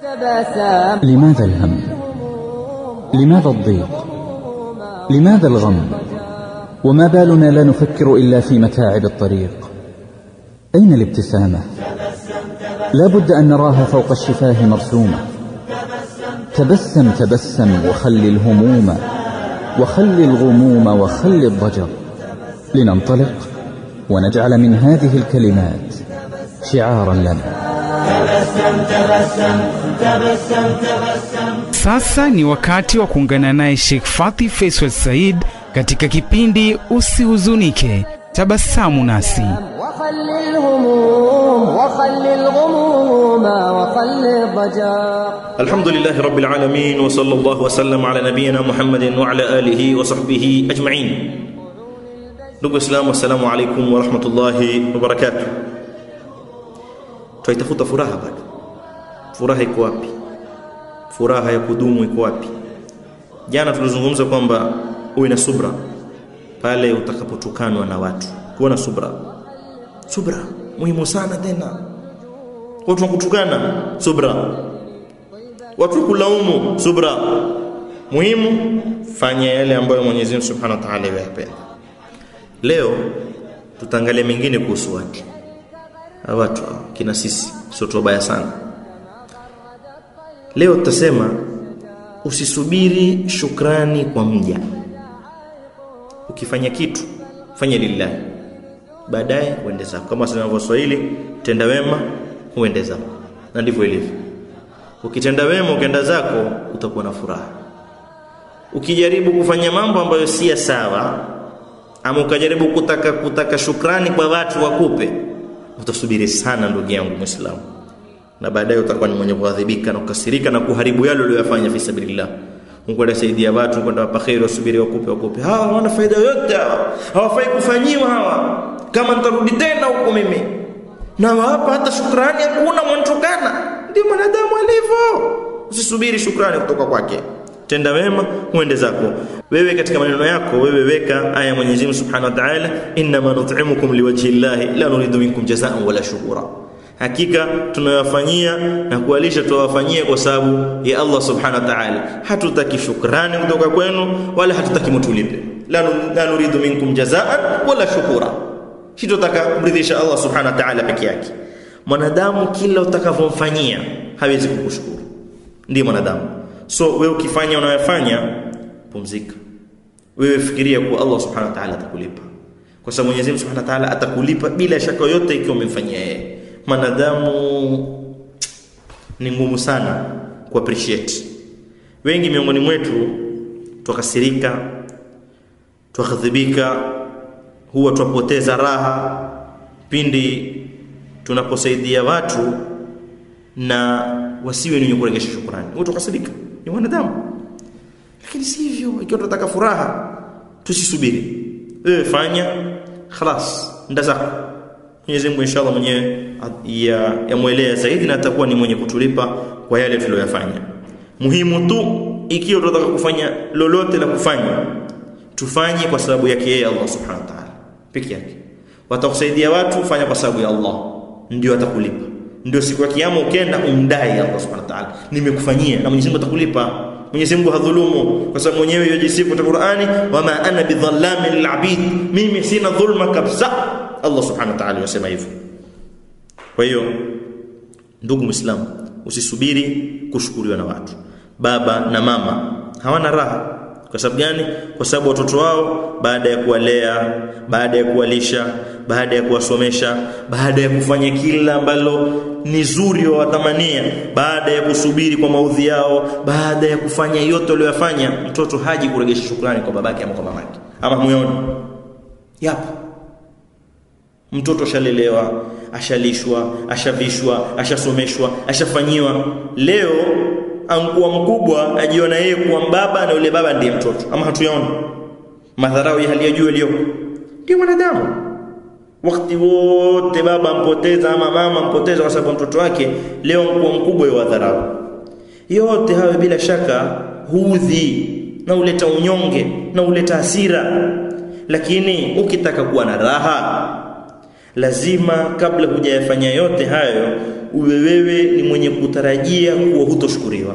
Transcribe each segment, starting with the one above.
لماذا الهم؟ لماذا الضيق؟ لماذا الغم؟ وما بالنا لا نفكر إلا في متاعب الطريق؟ أين الابتسامة؟ لا بد أن نراها فوق الشفاه مرسومة. تبسم تبسم وخل الهموم، وخل الغموم، وخل الضجر، لننطلق ونجعل من هذه الكلمات شعارا لنا. Sasa ni wakati wa kuungana naye Sheikh Fathi Faisal Said katika kipindi Usihuzunike, tabasamu nasi. Alhamdulillah rabbil alamin wa sallallahu wa sallam ala nabiyyina Muhammadin wa ala alihi wa sahbihi ajma'in. Ndugu Waislamu, assalamu alaykum wa rahmatullahi wa barakatuh. Tuitafuta furaha bado. Furaha iko wapi? Furaha ya kudumu iko wapi? Jana tulizungumza kwamba uwe na subra pale utakapotukanwa na watu. Kuwa na subra. Subra muhimu sana tena. Watu wakutukana, subra. Watu kulaumu, subra. Muhimu fanya yale ambayo Mwenyezi Mungu Subhanahu wa Ta'ala anayapenda. Leo tutaangalia mengine kuhusu watu. Watu kina sisi sio tubaya sana. Leo tutasema usisubiri shukrani kwa mja. Ukifanya kitu fanya lillahi, baadaye uende zako. Kama sema Waswahili, tenda wema uende zako, na ndivyo ilivyo. Ukitenda wema ukaenda zako utakuwa na furaha. Ukijaribu kufanya mambo ambayo si sawa, ama ukajaribu kutaka shukrani kwa watu wakupe, utasubiri sana ndugu yangu Muislamu, na baadaye utakuwa ni mwenye kuadhibika na kukasirika na kuharibu yale uliyofanya fi sabilillah. Mungu anasaidia watu kwenda wapa khair, wasubiri wakupe. Hawa wana faida yote hawa. Hawafai kufanyiwa hawa. Kama nitarudi tena huko mimi, na hapa hata shukrani hakuna, mwantukana. Ndio mwanadamu alivyo. Usisubiri shukrani kutoka kwake. Tenda wema uende zako. Wewe katika maneno yako wewe weka aya Mwenyezi Mungu Subhanahu wa Ta'ala, inma nut'imukum liwajhi Allahi la nuridu minkum jazaa'an wala shukura. Hakika tunayofanyia na kualisha tuwafanyie kwa sababu ya Allah Subhanahu wa Ta'ala. Hatutaki shukrani kutoka kwenu wala hatutaki mtulipe. La nuridu minkum jazaa'an wala shukura. Tunataka kumridhisha Allah Subhanahu wa Ta'ala peke yake. Mwanadamu kila utakavomfanyia hawezi kukushukuru. Ndiye mwanadamu. So wewe ukifanya unayofanya, pumzika. Wewe fikiria kwa Allah Subhanahu wa Ta'ala atakulipa. Kwa sababu Mwenyezi Mungu Subhanahu wa Ta'ala atakulipa bila shaka yote ikiwa umemfanyia yeye. Mwanadamu ni ngumu sana ku appreciate. Wengi miongoni mwetu tukasirika, tughadhibika, huwa tupoteza raha pindi tunaposaidia watu na wasiwe ni kurejesha shukrani. Watu tukasirika, ni wanadamu. Lakini si hivyo. Ikiwa tunataka furaha, tusisubiri. Wewe fanya, خلاص ndazako. Mwenyezi Mungu inshallah mwenyewe yamuelea zaidi na atakuwa ni mwenye kutulipa kwa yale tuliyofanya. Muhimu tu ikiwa tunataka kufanya lolote la kufanya, tufanye kwa sababu yake yeye Allah Subhanahu wa Ta'ala peke yake. Watakusaidia watu, fanya kwa sababu ya Allah, ndio atakulipa. Ndio siku ya kiyama ukenda umdai Allah Subhanahu wa Ta'ala, nimekufanyia, na Mwenyezi Mungu atakulipa. Mwenyezi Mungu hadhulumu, kwa sababu mwenyewe yajisifu katika Qur'ani, wama ana bidhallamin lil'abid, mimi sina dhulma kabisa. Allah Subhanahu wa Ta'ala yasema hivyo. Kwa hiyo ndugu Muislamu, usisubiri kushukuriwa na watu. Baba na mama hawana raha. Kwa sababu gani? Kwa sababu watoto wao baada ya kuwalea, baada ya kuwalisha, baada ya kuwasomesha, baada ya kufanya kila ambalo ni zuri watamania, baada ya kusubiri kwa maudhi yao, baada ya kufanya yote waliyofanya, mtoto haji kurejesha shukrani kwa babake ama kwa mamake. Ama muone yapo. Mtoto shalelewa, ashalishwa, ashavishwa, ashasomeshwa, ashafanyiwa. Leo ankuwa mkubwa ajiona yeye kuwa baba na yule baba ndiye mtoto. Ama hatuyaona madharau ya hali ya juu leo? Ndio mwanadamu. Wakati wote baba mpoteza ama mama mpoteza kwa sababu mtoto wake, leo ankuwa mkubwa yeye wadharau. Yote hayo bila shaka hudhi na uleta unyonge na uleta hasira. Lakini ukitaka kuwa na raha, lazima kabla hujayafanya yote hayo uwe wewe ni mwenye kutarajia kuwa hutoshukuriwa.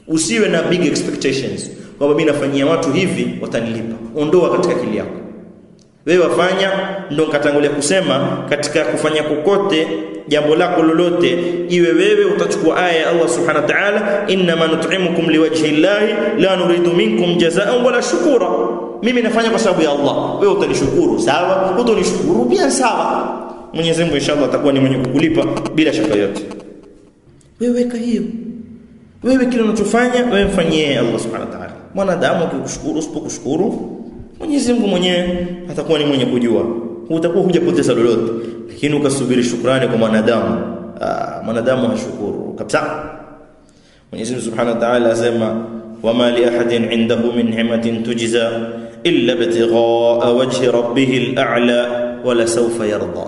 Usiwe na big expectations kwamba mimi nafanyia watu hivi watanilipa. Ondoa katika akili yako. Wewe wafanya, ndio nikatangulia kusema katika kufanya kokote jambo lako lolote, iwe wewe utachukua aya ya Allah subhanahu wa ta'ala, inma nut'imukum liwajhi llahi la nuridu minkum jazaa'an wala shukura. Mimi nafanya kwa sababu ya Allah, wewe utanishukuru sawa, utanishukuru pia sawa. Mwenyezi Mungu inshallah atakuwa ni mwenye kukulipa bila shaka yote. Wewe weka hiyo. Wewe kile unachofanya wewe mfanyie Allah subhanahu wa ta'ala. Mwanadamu akikushukuru usipokushukuru, Mwenyezi Mungu mwenyewe atakuwa ni mwenye kujua. Utakuwa hujapoteza lolote. Lakini ukasubiri shukrani kwa mwanadamu, mwanadamu hashukuru kabisa. Mwenyezi Mungu subhanahu wa ta'ala asema wama li ahadin indahu min ni'matin tujza illa ibtigha'a wajhi rabbih al-a'la wala sawfa yarda.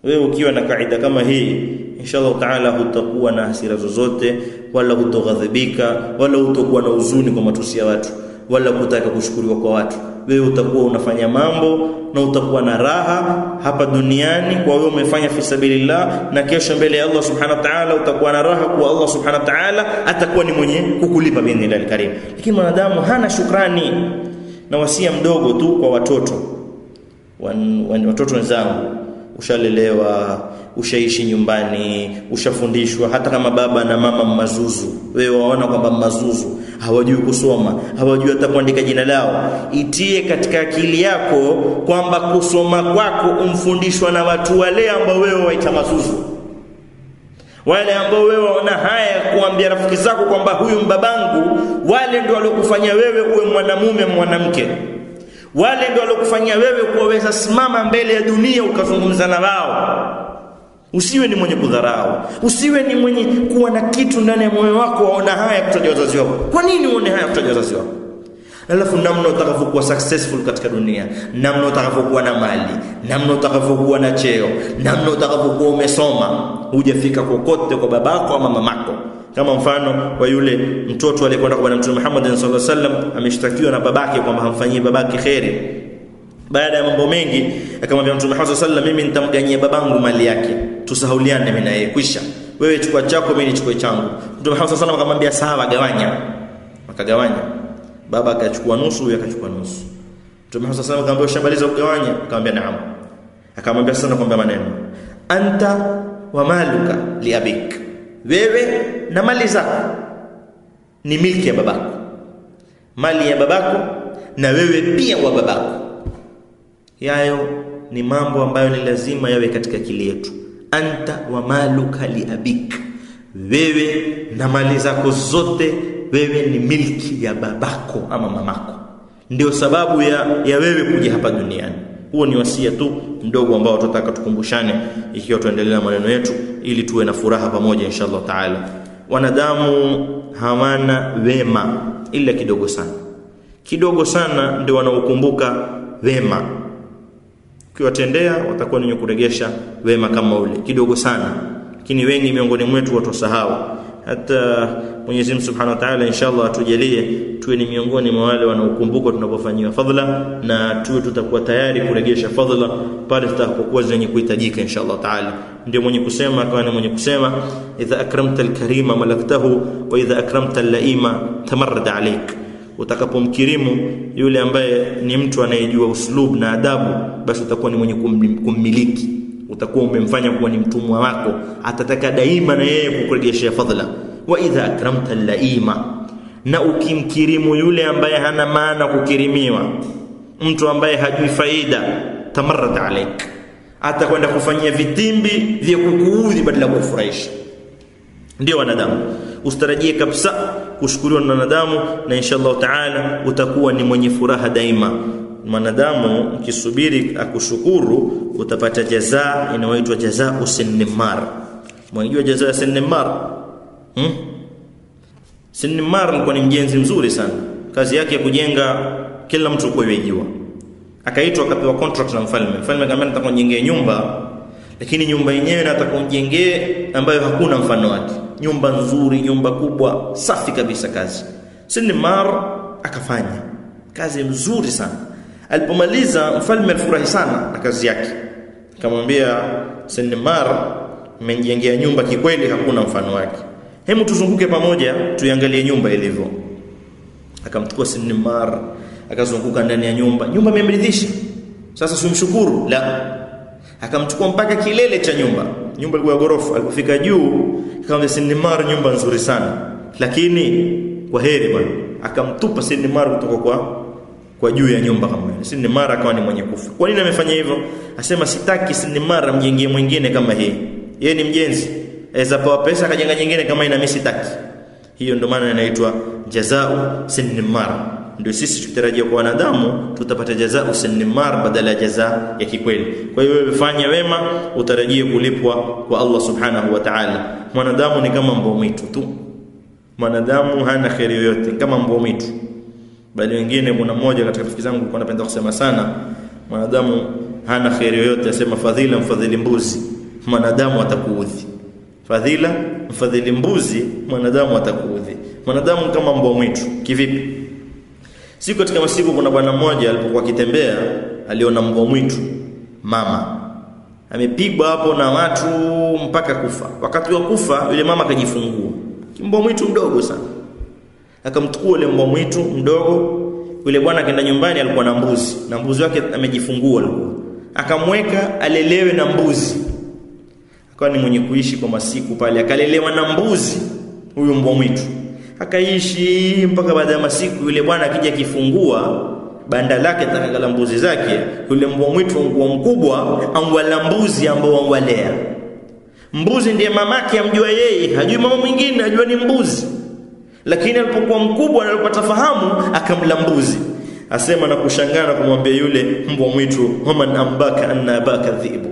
Wewe ukiwa na kaida kama hii, inshallah ta'ala hutakuwa na hasira zozote, wala hutoghadhibika, wala hutokuwa na huzuni kwa matusi ya watu, wala kutaka kushukuriwa kwa watu. Wewe utakuwa unafanya mambo na utakuwa na raha hapa duniani kwa wewe umefanya fi sabilillah, na kesho mbele ya Allah subhanahu wa ta'ala utakuwa na raha kwa Allah subhanahu wa ta'ala atakuwa ni mwenye kukulipa biidhnillahil karim. Lakini mwanadamu hana shukrani. Na wasia mdogo tu kwa watoto, watoto wenzangu, ushalelewa, ushaishi nyumbani, ushafundishwa, hata kama baba na mama mazuzu, wewe waona kwamba mazuzu hawajui kusoma, hawajui hata kuandika jina lao, itie katika akili yako kwamba kusoma kwako umfundishwa na watu wale ambao wewe waita mazuzu, wale ambao wewe waona haya kuambia rafiki zako kwamba huyu mbabangu, wale ndio waliokufanya wewe uwe mwanamume mwanamke, wale ndio waliokufanya wewe kuweza simama mbele ya dunia ukazungumza na wao. Usiwe ni mwenye kudharau, usiwe ni mwenye kuwa na kitu ndani ya moyo wako waona haya kutaja wazazi wako. Kwa nini uone haya kutaja wazazi wako? Alafu namna utakavyokuwa successful katika dunia, namna utakavyokuwa na mali, namna utakavyokuwa na cheo, namna utakavyokuwa umesoma, hujafika kokote kwa babako ama mamako. Kama mfano wa yule mtoto aliyekwenda kwa Mtume Muhammad sallallahu alaihi wasallam, ameshtakiwa na babake kwamba hamfanyii babake khairi. Baada ya mambo mengi akamwambia Mtume Muhammad sallallahu alaihi wasallam, mimi nitamganyia babangu mali yake, tusahauliane mimi na yeye, kwisha. Wewe chukua chako, mimi nichukue changu. Mtume Muhammad sallallahu alaihi wasallam akamwambia sawa, gawanya. Wakagawanya. Baba akachukua nusu, yeye akachukua nusu. Mtume Muhammad sallallahu alaihi wasallam akamwambia ushamaliza kugawanya? Akamwambia naam. Akamwambia sana kwamba maneno, anta wa maluka li abik, wewe na mali zako ni milki ya babako, mali ya babako na wewe pia wa babako. Yayo ni mambo ambayo ni lazima yawe katika akili yetu. Anta wa maluka li abik, wewe na mali zako zote, wewe ni milki ya babako ama mamako. Ndio sababu ya wewe kuja hapa duniani. Huo ni wasia tu mdogo ambao tutataka tukumbushane ikiwa tuendelea na maneno yetu, ili tuwe na furaha pamoja inshallah taala. Wanadamu hawana wema ila kidogo sana. Kidogo sana ndio wanaokumbuka wema. Ukiwatendea watakuwa ni kuregesha wema kama ule kidogo sana. Lakini wengi miongoni mwetu watosahau. Hata Mwenyezi Mungu Subhanahu wa Ta'ala inshallah atujalie tuwe ni miongoni mwa wale wanaokumbuka tunapofanywa fadhila, na tuwe tutakuwa tayari kuregesha fadhila pale tutakapokuwa zenye kuhitajika inshallah Ta'ala. Ndio mwenye kusema kwa mwenye kusema, idha akramta al-karima malaktahu wa idha akramta al-laima tamarrada alayk. Utakapomkirimu yule ambaye ni mtu anayejua uslub na adabu, basi utakuwa ni mwenye kummiliki, utakuwa umemfanya kuwa ni mtumwa wako, atataka daima na yeye kukurejeshea fadhila. Wa idha akramta al-laima, na ukimkirimu yule ambaye hana maana kukirimiwa, mtu ambaye hajui faida, tamarrad alayk, atakwenda kufanyia vitimbi vya kukuudhi badala ya kufurahisha. Ndio wanadamu, usitarajie kabisa kushukuriwa na wanadamu, na inshallah taala utakuwa ni mwenye furaha daima. Mwanadamu ukisubiri akushukuru utapata jazaa inayoitwa jazaa sinimar. Mwenye jazaa sinimar? Sinimar alikuwa ni mjenzi mzuri sana. Kazi yake ya kujenga kila mtu kwa yejua. Akaitwa akapewa contract na mfalme. Mfalme akamwambia nataka nijengee nyumba, lakini nyumba yenyewe nataka unijengee ambayo hakuna mfano wake. Nyumba nzuri, nyumba kubwa, safi kabisa kazi. Sinimar akafanya kazi nzuri sana. Alipomaliza mfalme alifurahi sana na kazi yake. Akamwambia Sinmar, mmejengea nyumba kikweli hakuna mfano wake. Hebu tuzunguke pamoja tuiangalie nyumba ilivyo. Akamchukua Sinmar, akazunguka ndani ya nyumba. Nyumba imemridhisha. Sasa simshukuru? La. Akamchukua mpaka kilele cha nyumba. Nyumba ilikuwa ghorofa. Alipofika juu, akamwambia Sinmar, nyumba nzuri sana. Lakini kwa heri bwana. Akamtupa Sinmar kutoka kwa juu ya nyumba kama hiyo. Sinmar akawa ni mwenye kufa. Kwa nini amefanya hivyo? Asema sitaki Sinmar mjengee mwingine kama hii. Yeye ni mjenzi. Aweza pewa pesa akajenga nyingine kama ina, mimi sitaki. Hiyo ndio maana inaitwa jazao Sinmar. Ndio sisi tukitarajia kwa wanadamu tutapata jazao Sinmar badala ya jazaa ya kikweli. Kwa hiyo wewe fanya wema utarajie kulipwa kwa Allah subhanahu wa ta'ala. Mwanadamu ni kama mbwa mwitu tu. Mwanadamu hana khairi yoyote, kama mbwa mwitu. Bali wengine, kuna mmoja katika rafiki zangu alikuwa anapenda kusema sana, mwanadamu hana khairi yoyote, asema fadhila mfadhili mbuzi, mwanadamu atakuudhi. Fadhila mfadhili mbuzi, mwanadamu atakuudhi. Mwanadamu kama mbwa mwitu. Kivipi? Siku katika masiku kuna bwana mmoja alipokuwa akitembea, aliona mbwa mwitu mama amepigwa hapo na watu mpaka kufa. Wakati wa kufa yule mama akajifungua mbwa mwitu mdogo sana. Akamchukua yule mbwa mwitu mdogo, yule bwana akaenda nyumbani, alikuwa na mbuzi, na mbuzi wake amejifungua alikuwa. Akamweka alelewe na mbuzi. Akawa ni mwenye kuishi kwa masiku pale, akalelewa na mbuzi huyu mbwa mwitu. Akaishi mpaka baada ya masiku yule bwana akija kifungua banda lake atakagala mbuzi zake, yule mbwa mwitu nguo mkubwa angwala mbuzi ambao wangwalea. Mbuzi ndiye mamake, amjua yeye, hajui mama mwingine, ajua ni mbuzi. Lakini alipokuwa mkubwa na alipata fahamu akamla mbuzi. Asema na kushangaa kumwambia yule mbwa mwitu, "Waman ambaka anna abaka dhibu."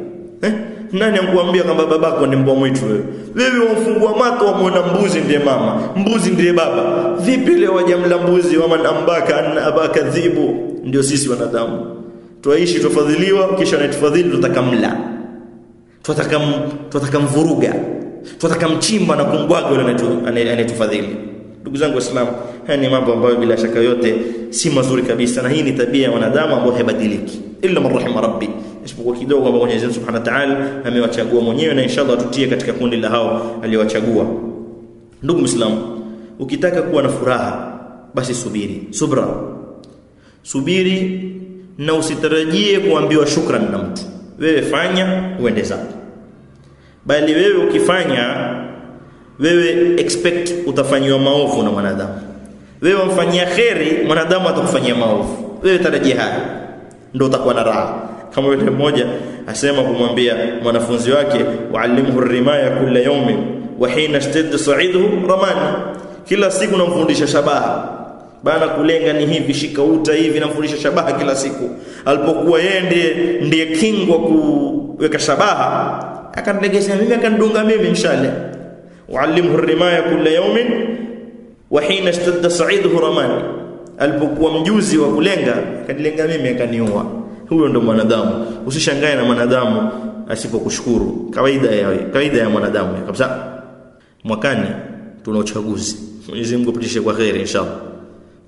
Nani ankuambia kwamba babako ni mbwa mwitu wewe? Wewe wafungua mato wamuona mbuzi ndiye mama, mbuzi ndiye baba. Vipi leo wajamla mbuzi? Waman ambaka anna abaka dhibu. Ndio sisi wanadamu. Tuishi tufadhiliwa, kisha natufadhili tutakamla. Tutakamvuruga. Tutakamchimba na kumbwaga yule anayetufadhili. Ndugu zangu Waislamu, haya ni mambo ambayo bila shaka yote si mazuri kabisa, na hii ni tabia ya wanadamu ambayo haibadiliki illa man rahima rabbi, isipokuwa kidogo ambao Mwenyezi Mungu Subhanahu wa Ta'ala amewachagua mwenyewe, na inshallah tutie katika kundi la hao aliyowachagua. Ndugu Muislamu, ukitaka kuwa na furaha basi subiri na usitarajie kuambiwa shukran na mtu. Wewe fanya uende zako. Bali wewe ukifanya, wewe expect utafanywa maovu na mwanadamu. Wewe umfanyia khairi, mwanadamu atakufanyia maovu. Wewe tarajia haya, ndio utakuwa na raha. Kama yule mmoja asema kumwambia mwanafunzi wake, "Wa'allimhu ar-rimaya kulla yawmin wa hina ishtadda sa'iduhu ramani." Kila siku namfundisha shabaha. Bana kulenga ni hivi, shika uta hivi, namfundisha shabaha kila siku. Alipokuwa yeye ndiye king wa kuweka shabaha, akanilegeza mimi, akanidunga mimi inshallah. "Wa'allimhu ar-rimaya kulla yawmin wa hina ishtadda sa'iduhu ramani." Alipokuwa mjuzi wa kulenga, akanilenga mimi, akaniua. Huyo ndo mwanadamu. Usishangae na mwanadamu asipokushukuru. Kawaida ya mwanadamu kabisa. Mwakani tuna uchaguzi. Mwenyezi Mungu apitishe kwa khair inshallah.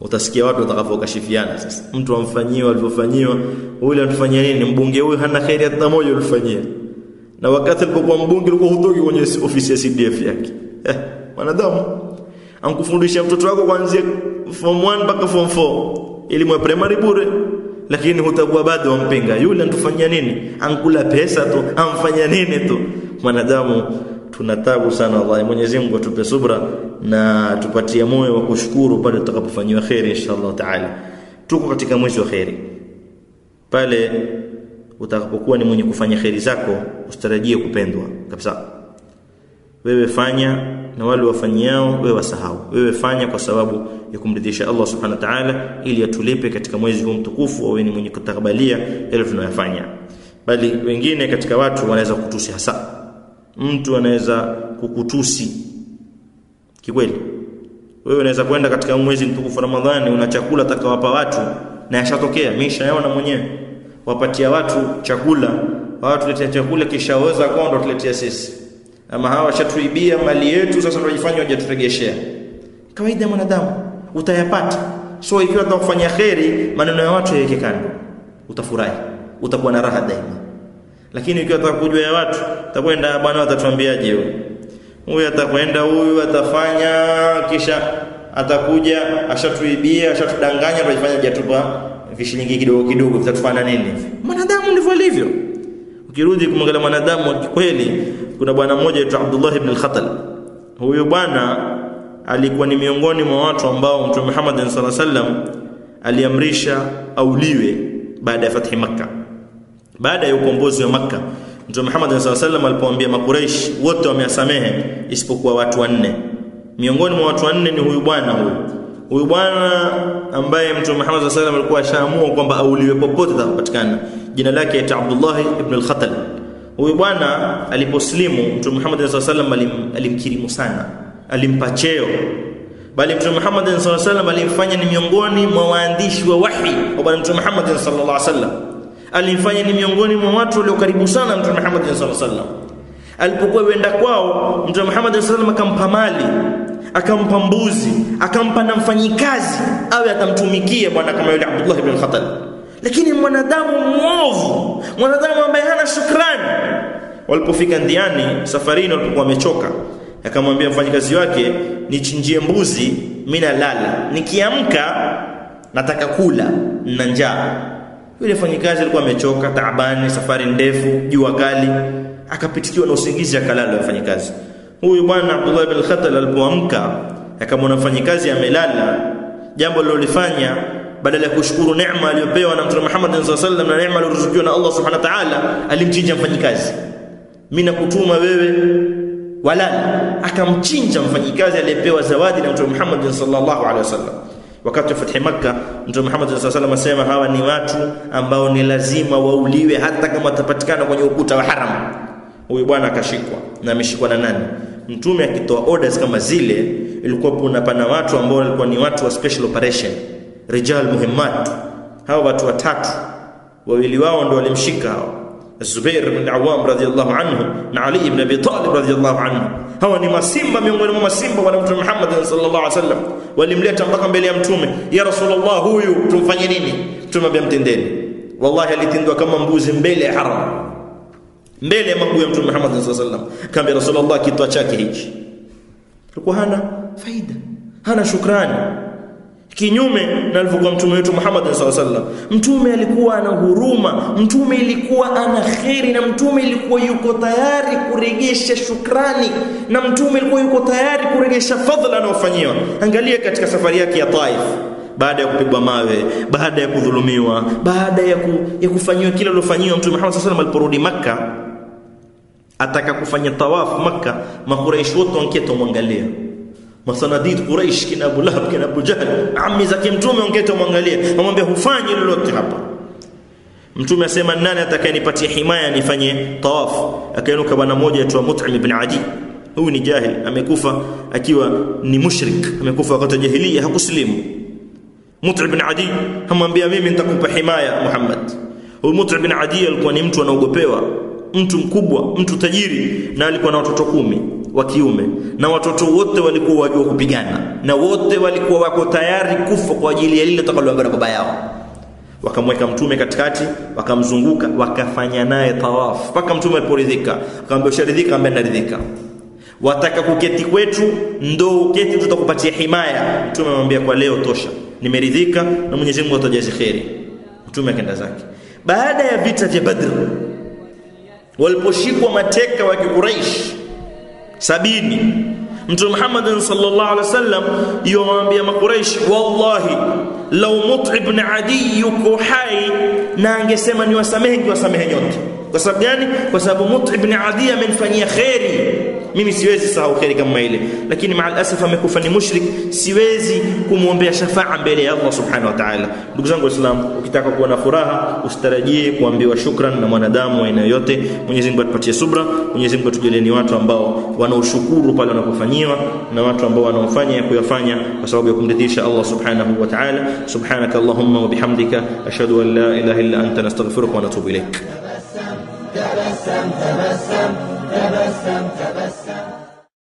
Utasikia watu watakapokashifiana sasa. Mtu amfanyiwa alivyofanyiwa, yule atufanyia nini? Mbunge huyu hana khairi hata moja ulifanyia. Na wakati alipokuwa mbunge alikuwa hutoki kwenye ofisi ya CDF yake. Mwanadamu ankufundisha mtoto wako kuanzia form 1 mpaka form 4, elimu ya primary bure, lakini hutakuwa bado wampinga. Yule anatufanyia nini? Ankula pesa tu, amfanya nini tu. Mwanadamu tunatabu sana wallahi. Mwenyezi Mungu atupe subra na tupatie moyo wa kushukuru pale tutakapofanywa khairi inshallah taala. Tuko katika mwezi wa khairi. Pale utakapokuwa ni mwenye kufanya khairi zako, usitarajie kupendwa kabisa. Wewe fanya na wale wafanyiao wewe wasahau. Wewe fanya kwa sababu ya kumridhisha Allah subhanahu wa ta'ala, ili atulipe katika mwezi huu mtukufu, au ni mwenye kutakabalia yale tunayofanya. Bali wengine katika watu wanaweza kutusi hasa. Mtu anaweza kukutusi kikweli. Wewe unaweza kwenda katika mwezi mtukufu Ramadhani, una chakula utakawapa watu, na yashatokea misha yao na mwenyewe wapatia watu chakula, watu tuletea chakula kisha waweza kwenda tuletea sisi. Ama hawa shatuibia mali yetu, sasa tunajifanya hajaturegeshea. Kawaida mwanadamu utayapata. So ikiwa utakufanya khairi, maneno ya watu yake kando, utafurahi, utakuwa na raha daima. Lakini ukiwa unataka kujua ya watu, utakwenda bwana watatuambiaje huyu atakwenda huyu atafanya kisha atakuja ashatuibia ashatudanganya tunafanya jatupa vishilingi kidogo kidogo vitatufanya nini? Mwanadamu ndivyo alivyo. Ukirudi kumwangalia mwanadamu kweli, kuna bwana mmoja aitwa Abdullah ibn al-Khatal. Huyo bwana alikuwa ni miongoni mwa watu ambao Mtume Muhammad sallallahu alaihi wasallam aliamrisha auliwe baada ya fathi Makkah. Baada ya ukombozi wa Makkah, Mtume Muhammad sallallahu alaihi wasallam alipoambia Makuraish wote wamesamehe isipokuwa watu wanne. Miongoni mwa watu wanne ni huyu bwana Huyu bwana ambaye Mtume Muhammad sallallahu alaihi wasallam alikuwa ashaamua kwamba auliwe popote atakapopatikana. Jina lake ni Abdullah ibn al-Khatal. Huyu bwana aliposlimu, Mtume Muhammad sallallahu alaihi wasallam alimkirimu sana, alimpa cheo. Bali Mtume Muhammad sallallahu alaihi wasallam alimfanya ni miongoni mwa waandishi wa wahi wa Bwana Mtume Muhammad sallallahu alaihi wasallam. Alimfanya ni miongoni mwa watu walio karibu sana Mtume Muhammad sallallahu alaihi wasallam. Alipokuwa wenda kwao, Mtume Muhammad sallallahu alaihi wasallam akampa mali, akampa mbuzi, akampa na mfanyikazi awe atamtumikia bwana kama yule Abdullah ibn al-Khatal. Lakini mwanadamu muovu, mwanadamu ambaye hana shukrani. Walipofika ndiani safarini, walipokuwa wamechoka, akamwambia mfanyikazi wake, nichinjie mbuzi, mimi nalala, nikiamka nataka kula na njaa. Yule mfanyikazi alikuwa amechoka, taabani, safari ndefu, jua kali, akapitikiwa na usingizi akalala mfanyikazi. Huyu bwana Abdullah ibn al-Khatal alipoamka akamwona mfanyikazi amelala, jambo lilolifanya badala ya kushukuru neema aliyopewa na Mtume Muhammad sallallahu alaihi wasallam na neema aliyoruzukiwa na Allah subhanahu wa ta'ala, alimchinja mfanyikazi. Mimi nakutuma wewe walala. Akamchinja mfanyikazi aliyepewa zawadi na Mtume Muhammad sallallahu alaihi wasallam. Wakati wa fathi Makkah, Mtume Muhammad sallallahu alaihi wasallam asema hawa ni watu ambao ni lazima wauliwe hata kama watapatikana kwenye ukuta wa haram. Huyu bwana akashikwa, na ameshikwa na nani? Mtume akitoa orders kama zile, ilikuwa kuna pana watu ambao walikuwa ni watu wa special operation, rijal muhimmat. Hao watu watatu, wawili wao ndio walimshika hao, Zubair ibn Awam radhiyallahu anhu na Ali ibn Abi Talib radhiyallahu anhu. Hawa ni masimba miongoni mwa masimba wa Mtume Muhammad sallallahu alaihi wasallam. Walimleta mpaka mbele ya Mtume, ya Rasulullah, huyu tumfanye nini? Mtume amemtendeni. Wallahi alitindwa kama mbuzi mbele ya haram, mbele ya maguu ya Mtume Muhammad sallallahu alaihi wasallam. Kaambia Rasulullah, kitu chake hichi alikuwa hana faida, hana shukrani. Kinyume na alivyokuwa Mtume wetu Muhammad sallallahu alaihi wasallam. Mtume alikuwa ana huruma, Mtume ilikuwa ana khairi, na Mtume ilikuwa yuko tayari kuregesha shukrani, na Mtume ilikuwa yuko tayari kuregesha fadhila anayofanyiwa. Angalia katika safari yake ya Taif, baada ya kupigwa mawe, baada ya kudhulumiwa, baada ya kufanywa kila alilofanyiwa, Mtume Muhammad sallallahu alaihi wasallam aliporudi Makkah ataka kufanya tawafu Makkah, Makuraish wote wanketa muangalia. Masanadid Quraish kina Abu Lahab kina Abu Jahl, ammi zake Mtume wanketa muangalia, amwambia hufanyi lolote hapa. Mtume asema nani atakayenipatia himaya nifanye tawafu? Akainuka bwana mmoja aitwa Mut'im ibn Adi. Huyu ni jahil, amekufa akiwa ni mushrik, amekufa wakati wa jahiliya, hakuslimu. Mut'im ibn Adi hamwambia mimi nitakupa himaya Muhammad. Huyu Mut'im ibn Adi alikuwa ni mtu anaogopewa, mtu mkubwa, mtu tajiri, na alikuwa na watoto 10 wa kiume, na watoto wote walikuwa wajua kupigana, na wote walikuwa wako tayari kufa kwa ajili ya lile takaloambia baba yao. Wakamweka Mtume katikati, wakamzunguka, wakafanya naye tawafu mpaka Mtume aliporidhika. Akamwambia usharidhika? Ambaye naridhika. Wataka kuketi kwetu? Ndo uketi, tutakupatia himaya. Mtume amwambia kwa leo tosha, nimeridhika na Mwenyezi Mungu atajazi khairi. Mtume akaenda zake. Baada ya vita vya Badr, waliposhikwa mateka wa Quraysh 70, Mtume Muhammad sallallahu alaihi wasallam yuwaambia Makuraish, wallahi law Mut'im ibn Adi yuko hai na angesema niwasamehe, ningewasamehe nyote. Kwa sababu gani? Kwa sababu Mut'im ibn Adi amenifanyia khairi, mimi siwezi sahau khairi kama ile. Lakini maal asaf amekufa ni mushrik, siwezi kumuombea shafaa mbele ya Allah subhanahu wa ta'ala. Ndugu zangu Waislamu, ukitaka kuwa na furaha usitarajie kuambiwa shukran na mwanadamu aina yote. Mwenyezi Mungu atupatie subra, Mwenyezi Mungu atujalie ni watu ambao wanaoshukuru pale wanapofanyiwa, na watu ambao wanaofanya kuyafanya kwa sababu ya kumridhisha Allah subhanahu wa ta'ala. Subhanaka Allahumma wa bihamdika ashhadu an la ilaha illa anta nastaghfiruka wa natubu ilaik. تبسم تبسم تبسم تبسم